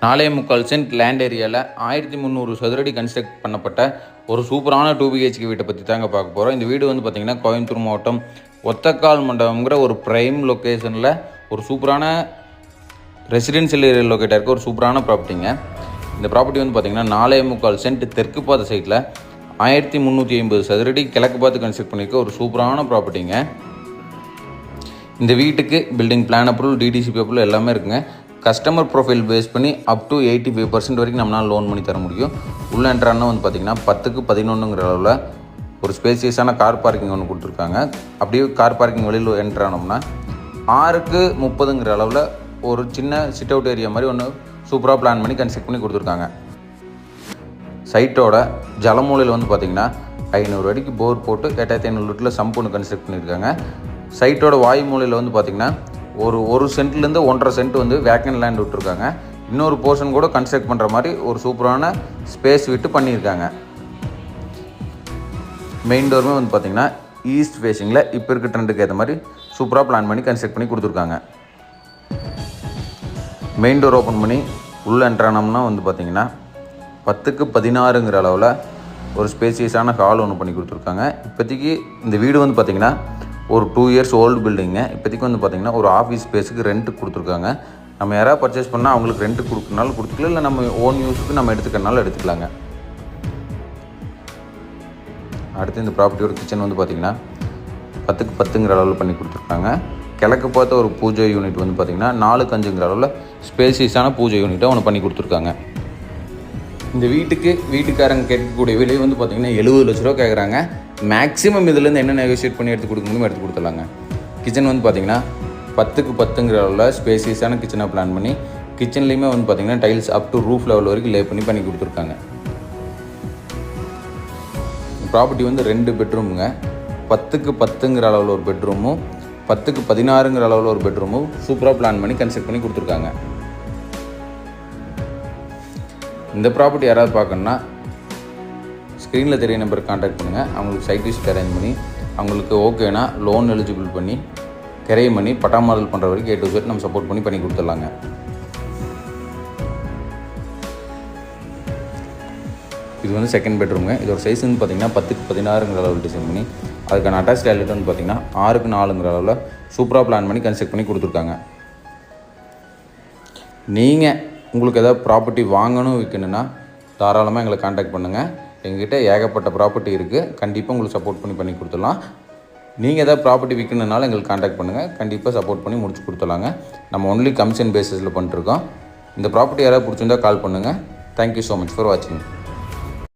4.25 cent land ஏரியாவில் 1300 சதுரடி construct பண்ணப்பட்ட ஒரு சூப்பரான 2 BHK வீட்டை பற்றி தாங்க பார்க்க போகிறோம். இந்த வீடு வந்து பார்த்திங்கன்னா கோயம்புத்தூர் மாவட்டம் ஒத்தக்கால் மண்டபம்ங்கிற ஒரு ப்ரைம் லொக்கேஷனில் ஒரு சூப்பரான ரெசிடென்ஷியல் ஏரியா லொக்கேட்டாக இருக்க ஒரு சூப்பரான ப்ராப்பர்ட்டிங்க. இந்த ப்ராப்பர்ட்டி வந்து பார்த்திங்கன்னா 4.25 சென்ட் தெற்கு பார்த்த சைட்டில் 1350 சதுரடி கிழக்கு பார்த்து கன்ஸ்ட்ரக்ட் பண்ணியிருக்க ஒரு சூப்பரான ப்ராப்பர்ட்டிங்க. இந்த வீட்டுக்கு building plan approval, DTCP approval எல்லாமே இருக்குங்க. கஸ்டமர் ப்ரொஃபைல் பேஸ் பண்ணி அப் டு 85% வரைக்கும் நம்மளால் லோன் பண்ணி தர முடியும். உள்ள என்ட்ரானா வந்து பார்த்திங்கன்னா 10க்கு 11ங்கிற அளவில் ஒரு ஸ்பேசியஸான கார் பார்க்கிங் ஒன்று கொடுத்துருக்காங்க. அப்படியே கார் பார்க்கிங் வெளியில் என்ட்ரானோம்னா 6க்கு 30ங்கிற அளவில் ஒரு சின்ன சிட் அவுட் ஏரியா மாதிரி ஒன்று சூப்பராக பிளான் பண்ணி கன்ஸ்ட்ரக்ட் பண்ணி கொடுத்துருக்காங்க. சைட்டோட ஜலமூலையில் வந்து பார்த்திங்கன்னா 500 அடிக்கு போர் போட்டு 8500 லிட்டரில் சம்ப் ஒன்று கன்ஸ்ட்ரக்ட் பண்ணியிருக்காங்க. சைட்டோட வாயு மூலையில் வந்து பார்த்திங்கன்னா ஒரு சென்ட்லேருந்து 1.5 சென்ட் வந்து வேக்கன் லேண்ட் விட்டுருக்காங்க. இன்னொரு போர்ஷன் கூட கன்ஸ்ட்ரக்ட் பண்ணுற மாதிரி ஒரு சூப்பரான ஸ்பேஸ் விட்டு பண்ணியிருக்காங்க. மெயின் டோருமே வந்து பார்த்திங்கன்னா ஈஸ்ட் ஃபேஸிங்கில் இப்போ இருக்க ட்ரெண்டுக்கு ஏற்ற மாதிரி சூப்பராக பிளான் பண்ணி கன்ஸ்ட்ரக்ட் பண்ணி கொடுத்துருக்காங்க. மெயின் டோர் ஓப்பன் பண்ணி உள்ளே என்ட்ரானோம்னா வந்து பார்த்திங்கன்னா 10க்கு 16ங்கிற அளவில் ஒரு ஸ்பேசியஸான ஹால் ஒன்று பண்ணி கொடுத்துருக்காங்க. இப்போதைக்கு இந்த வீடு வந்து பார்த்திங்கன்னா ஒரு 2 இயர்ஸ் ஓல்டு பில்டிங்க. இப்போதைக்கு வந்து பார்த்திங்கன்னா ஒரு ஆஃபீஸ் ஸ்பேஸுக்கு ரெண்ட்டுக்கு கொடுத்துருக்காங்க. நம்ம யாராவது பர்ச்சேஸ் பண்ணால் அவங்களுக்கு ரெண்ட்டுக்கு கொடுக்கறனாலும் கொடுத்துக்கலாம், இல்லை நம்ம ஓன் யூஸுக்கு நம்ம எடுத்துக்கிறனாலும் எடுத்துக்கலாங்க. அடுத்து இந்த ப்ராப்பர்ட்டியோட கிச்சன் வந்து பார்த்திங்கன்னா 10க்கு 10ங்கிற அளவில் பண்ணி கொடுத்துருக்காங்க. கிழக்கு பார்த்த ஒரு பூஜை யூனிட் வந்து பார்த்திங்கன்னா 4க்கு 5ங்கிற அளவில் ஸ்பேசியஸான பூஜை யூனிட்டாக ஒன்று பண்ணி கொடுத்துருக்காங்க. இந்த வீட்டுக்காரங்க கேட்கக்கூடிய விலை வந்து பார்த்திங்கன்னா 70 லட்ச ரூபா கேட்குறாங்க. மேக்ஸிமம் இதுலேருந்து என்ன நெகோஷியேட் பண்ணி எடுத்து கொடுக்க முடியுமோ எடுத்து கொடுத்துடலாங்க. கிச்சன் வந்து பார்த்திங்கன்னா 10க்கு 10ங்கிற அளவில் ஸ்பேசியஸான கிச்சனாக பிளான் பண்ணி கிச்சன்லேயுமே வந்து பார்த்திங்கன்னா tiles up to roof level வரைக்கும் லே பண்ணி கொடுத்துருக்காங்க. ப்ராப்பர்ட்டி வந்து 2 பெட்ரூமுங்க. 10க்கு 10ங்கிற அளவில் ஒரு பெட்ரூமும் 10க்கு 16ங்கிற அளவில் ஒரு பெட்ரூமும் சூப்பராக பிளான் பண்ணி கன்ஸ்ட்ரக்ட் பண்ணி கொடுத்துருக்காங்க. இந்த ப்ராப்பர்ட்டி யாராவது பார்க்கணுன்னா ஸ்க்ரீனில் தெரிய நம்பருக்கு கான்டாக்ட் பண்ணுங்கள். அவங்களுக்கு சைட் விசிட் அரேஞ்ச் பண்ணி அவங்களுக்கு ஓகேனா லோன் எலிஜிபிள் பண்ணி கிரையம் பண்ணி பட்டா மாடல் பண்ணுற வரைக்கும் A to Z நம்ம சப்போர்ட் பண்ணி கொடுத்துடலாங்க. இது வந்து செகண்ட் பெட்ரூமுங்க. இதோட சைஸ் வந்து பார்த்திங்கன்னா 10க்கு 16ங்கிற அளவில் டிசைன் பண்ணி அதுக்கான அட்டாச் டாய்லெட் வந்து பார்த்திங்கன்னா 6க்கு 4ங்கிற அளவில் சூப்பராக பிளான் பண்ணி கன்ஸ்ட்ரக்ட் பண்ணி கொடுத்துருக்காங்க. நீங்கள் உங்களுக்கு எதாவது ப்ராப்பர்ட்டி வாங்கணும் விற்கணுன்னா தாராளமாக எங்களை கான்டாக்ட் பண்ணுங்கள். எங்ககிட்ட ஏகப்பட்ட ப்ராப்பர்ட்டி இருக்குது. கண்டிப்பாக உங்களுக்கு சப்போர்ட் பண்ணி கொடுத்துடலாம். நீங்கள் எதாவது ப்ராப்பர்ட்டி விற்கணுன்னாலும் எங்களுக்கு கான்டாக்ட் பண்ணுங்கள். கண்டிப்பாக சப்போர்ட் பண்ணி முடிச்சு கொடுத்துடலாங்க. நம்ம ஒன்லி கமிஷன் பேசிஸில் பண்ணிட்டுருக்கோம். இந்த ப்ராப்பர்ட்டி யாராவது பிடிச்சிருந்தால் கால் பண்ணுங்கள். தேங்க்யூ ஸோ மச் ஃபார் வாட்சிங்.